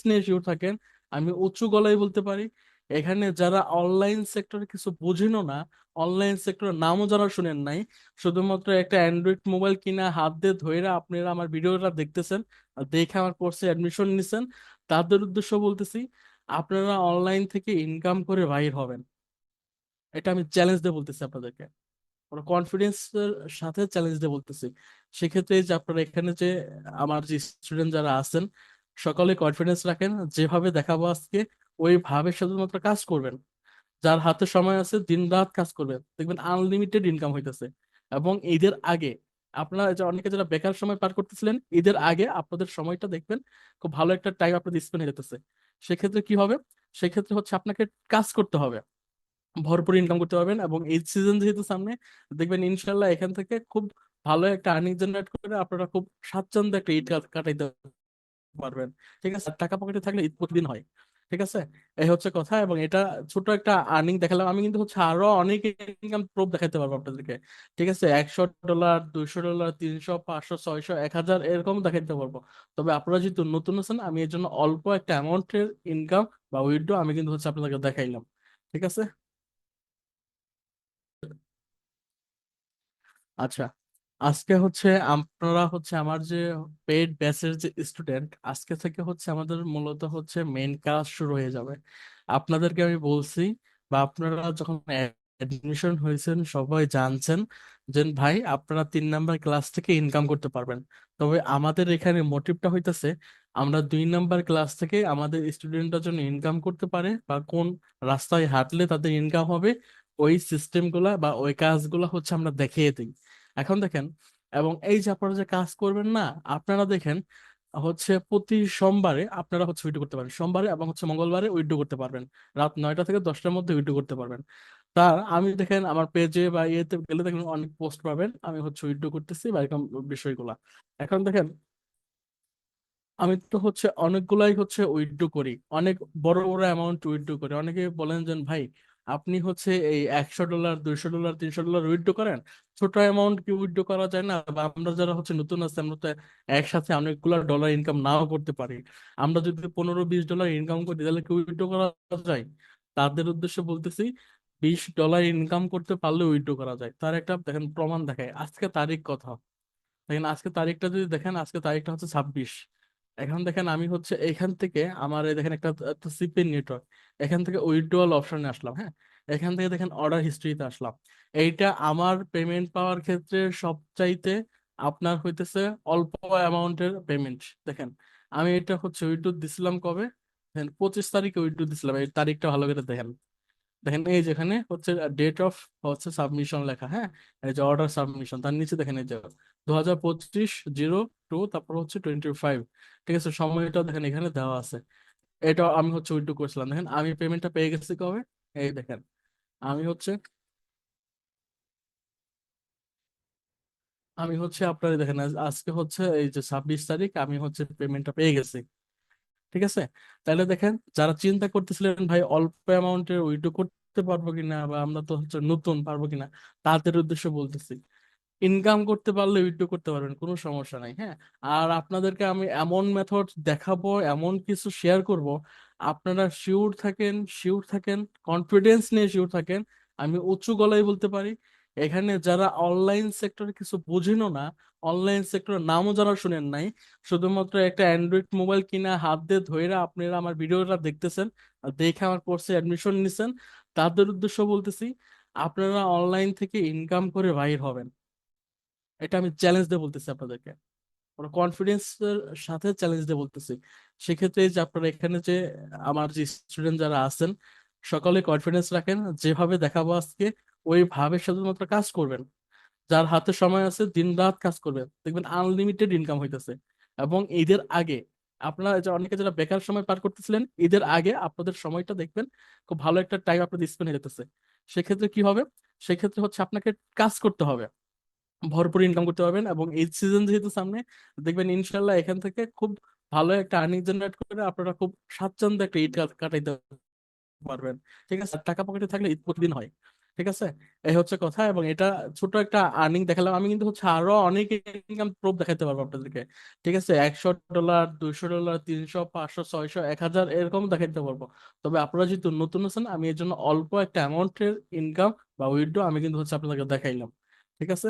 নিয়ে শিওর থাকেন, আমি উঁচু গলায় বলতে পারি, এখানে যারা অনলাইন সেক্টরে কিছু বুঝিনও না, অনলাইন সেক্টরের নামও যারা শুনেন নাই, শুধুমাত্র একটা অ্যান্ড্রয়েড মোবাইল কিনা হাত দিয়ে ধইরা আপনারা আমার ভিডিওটা দেখতেছেন, আর দেখে আমার কোর্সে অ্যাডমিশন নিছেন, তাদের উদ্দেশ্য বলতেছি, আপনারা অনলাইন থেকে ইনকাম করে বাইর হবেন। এটা আমি চ্যালেঞ্জ দিয়ে বলতেছি আপনাদেরকে, কনফিডেন্সের সাথে চ্যালেঞ্জ দিয়ে বলতেছি। সেক্ষেত্রে এই যে আপনারা এখানে যে আমার যে স্টুডেন্ট যারা আছেন, সকলে কনফিডেন্স রাখেন, যেভাবে দেখাবো আজকে ওইভাবে শুধুমাত্র কাজ করবেন। যার হাতে সময় আছে দিন রাত কাজ করবেন, দেখবেন আনলিমিটেড ইনকাম হইতেছে। এবং ঈদের আগে আপনারা যে অনেকে যারা বেকার সময় পার করতেছিলেন, ঈদের আগে আপনাদের সময়টা দেখবেন খুব ভালো একটা টাইম আপনাদের স্পেন্ড হয়ে যেতেছে। সেক্ষেত্রে কি হবে? সেক্ষেত্রে হচ্ছে আপনাকে কাজ করতে হবে, ভরপুর ইনকাম করতে পারবেন। এবং এই সিজন যেহেতু সামনে, দেখবেন ইনশাল্লাহ এখান থেকে খুব ভালো একটা আর্নিং জেনারেট করে আপনারা খুব স্বাচ্ছন্দ্যে একটা ঈদ কাটাইতে পারবেন। ঠিক আছে, আর টাকা পকেটে থাকলে ঈদ প্রতিদিন হয়। ঠিক আছে, এই হচ্ছে কথা। এবং এটা ছোট একটা আর্নিং দেখালাম, আমি কিন্তু হচ্ছে আরো অনেক ইনকাম প্রুফ দেখাতে পারবো আপনাদেরকে। ঠিক আছে, $100, $200, 300, 500, 600, 1000 এরকম দেখাতে পারবো। তবে আপনারা যেহেতু নতুন আছেন, আমি এর জন্য অল্প একটা অ্যামাউন্টের ইনকাম বা উইথড্র আমি কিন্তু হচ্ছে আপনাদেরকে দেখাইলাম। ঠিক আছে। আচ্ছা, আজকে হচ্ছে আপনারা হচ্ছে আমার যে পেইড ব্যাচের যে স্টুডেন্ট, আজকে থেকে হচ্ছে আমাদের মূলত হচ্ছে মেইন ক্লাস শুরু হয়ে যাবে। আপনাদেরকে আমি বলছি, বা আপনারা যখন অ্যাডমিশন হয়েছেন সবাই জানছেন যে ভাই আপনারা 3 নাম্বার ক্লাস থেকে ইনকাম করতে পারবেন। তবে আমাদের এখানে মোটিভটা হইতেছে, আমরা 2 নাম্বার ক্লাস থেকে আমাদের স্টুডেন্টরা যেন ইনকাম করতে পারে, বা কোন রাস্তায় হাঁটলে তাদের ইনকাম হবে, ওই সিস্টেম গুলা বা ওই কাজগুলা হচ্ছে আমরা দেখিয়ে দিই। এখন দেখেন, এবং এই যে আপনারা যে কাজ করবেন না, আপনারা দেখেন হচ্ছে প্রতি সোমবারে আপনারা হচ্ছে উইড্রো করতে পারেন, সোমবারে এবং হচ্ছে মঙ্গলবারে উইড্রো করতে পারবেন, রাত 9টা থেকে 10টার মধ্যে উইড্রো করতে পারবেন। তা আমি দেখেন আমার পেজে বা ইয়েতে গেলে দেখেন অনেক পোস্ট পাবেন, আমি হচ্ছে উইড্রো করতেছি বা এরকম বিষয়গুলা। এখন দেখেন, আমি তো হচ্ছে অনেকগুলাই হচ্ছে উইথড্র করি, অনেক বড় বড় অ্যামাউন্ট উইথড্র করি। অনেকে বলেন যে ভাই আপনি হচ্ছে এই $100, $200, $300 উইথড্র করেন, ছোট অ্যামাউন্ট কি উইথড্র করা যায় না? বা আমরা যারা হচ্ছে নতুন আছে, আমরা তো একসাথে অনেকগুলো ডলার ইনকাম নাও করতে পারি। আমরা যদি $15-20 ইনকাম করি, তাহলে কি উইথড্র করা যায়? তাদের উদ্দেশ্যে বলতেছি, $20 ইনকাম করতে পারলে উইথড্র করা যায়। তার একটা দেখেন প্রমাণ দেখায়, আজকে তারিখ কথা, দেখেন আজকে তারিখটা যদি দেখেন, আজকে তারিখটা হচ্ছে 26। এখন দেখেন আমি হচ্ছে এখান থেকে আমার এই দেখেন একটা সিপি নেটওয়ার্ক, এখান থেকে উইথড্রয়াল অপশনে আসলাম, হ্যাঁ, এখান থেকে দেখেন অর্ডার হিস্ট্রিতে আসলাম। এইটা আমার পেমেন্ট পাওয়ার ক্ষেত্রে সবচাইতে আপনার হইতেছে অল্প অ্যামাউন্টের পেমেন্ট। দেখেন আমি এটা হচ্ছে উইথড্র দিছিলাম কবে, দেখেন 25 তারিখে উইথড্র দিছিলাম, এই তারিখটা ভালো করে দেখেন। দেখেন এই যেখানে হচ্ছে ডেট অফ হচ্ছে সাবমিশন লেখা, হ্যাঁ, এই যে অর্ডার সাবমিশন, তার নিচে দেখেন এই যে 2025-02, তারপর হচ্ছে 25। ঠিক আছে, সময়টা দেখেন এখানে দেওয়া আছে। এটা আমি হচ্ছে উইথড্র করেছিলাম, দেখেন আমি পেমেন্টটা পেয়ে গেছি কবে, এই দেখেন আমি হচ্ছে আপনার দেখেন আজকে হচ্ছে এই যে 26 তারিখ, আমি হচ্ছে পেমেন্টটা পেয়ে গেছি। ঠিক আছে, তাহলে দেখেন যারা চিন্তা করতেছিলেন ভাই অল্প অ্যামাউন্টের উইথড্র করতে পারবো কিনা, বা আমরা তো হচ্ছে নতুন পারবো কিনা, তাদের উদ্দেশ্যে বলতেছি, ইনকাম করতে পারলে উইথড্র করতে পারবেন, কোনো সমস্যা নাই, হ্যাঁ। আর আপনাদেরকে আমি এমন মেথড দেখাবো, এমন কিছু শেয়ার করব, আপনারা শিওর থাকেন, শিওর থাকেন, কনফিডেন্স নিয়ে শিওর থাকেন, আমি উঁচু গলায় বলতে পারি, এখানে যারা অনলাইন সেক্টরে কিছু বুঝেনও না, অনলাইন সেক্টরের নামও যারা শুনেন নাই, শুধুমাত্র একটা অ্যান্ড্রয়েড মোবাইল কিনা হাত দিয়ে ধইরা আপনারা আমার ভিডিওটা দেখতেছেন, আর দেখে আমার কোর্সে অ্যাডমিশন নিছেন, তাদের উদ্দেশ্য বলতেছি, আপনারা অনলাইন থেকে ইনকাম করে বাইর হবেন। এটা আমি চ্যালেঞ্জ দিয়ে বলতেছি আপনাদেরকে, কনফিডেন্সের সাথে চ্যালেঞ্জ দিয়ে বলতেছি। সেক্ষেত্রে এই যে আপনারা এখানে যে আমার যে স্টুডেন্ট যারা আছেন, সকলে কনফিডেন্স রাখেন, যেভাবে দেখাবো আজকে ওইভাবে শুধুমাত্র কাজ করবেন। যার হাতে সময় আছে দিন রাত কাজ করবেন, দেখবেন আনলিমিটেড ইনকাম হইতেছে। এবং ঈদের আগে আপনারা যে অনেকে যারা বেকার সময় পার করতেছিলেন, ঈদের আগে আপনাদের সময়টা দেখবেন খুব ভালো একটা টাইম আপনাদের স্পেন্ড হয়ে যেতেছে। সেক্ষেত্রে কি হবে? সেক্ষেত্রে হচ্ছে আপনাকে কাজ করতে হবে, ভরপুর ইনকাম করতে পারবেন। এবং এই সিজন যেহেতু সামনে, দেখবেন ইনশাল্লাহ এখান থেকে খুব ভালো একটা আর্নিং জেনারেট করে আপনারা খুব স্বাচ্ছন্দ্যে একটা ঈদ কাটাইতে পারবেন। ঠিক আছে, আর টাকা পকেটে থাকলে ঈদ প্রতিদিন হয়। ঠিক আছে, এই হচ্ছে কথা। এবং এটা ছোট একটা আর্নিং দেখালাম, আমি কিন্তু হচ্ছে আরো অনেক ইনকাম প্রুফ দেখাতে পারবো আপনাদেরকে। ঠিক আছে, $100, $200, 300, 500, 600, 1000 এরকম দেখাতে পারবো। তবে আপনারা যেহেতু নতুন আছেন, আমি এর জন্য অল্প একটা অ্যামাউন্টের ইনকাম বা উইথড্র আমি কিন্তু হচ্ছে আপনাদেরকে দেখাইলাম। ঠিক আছে।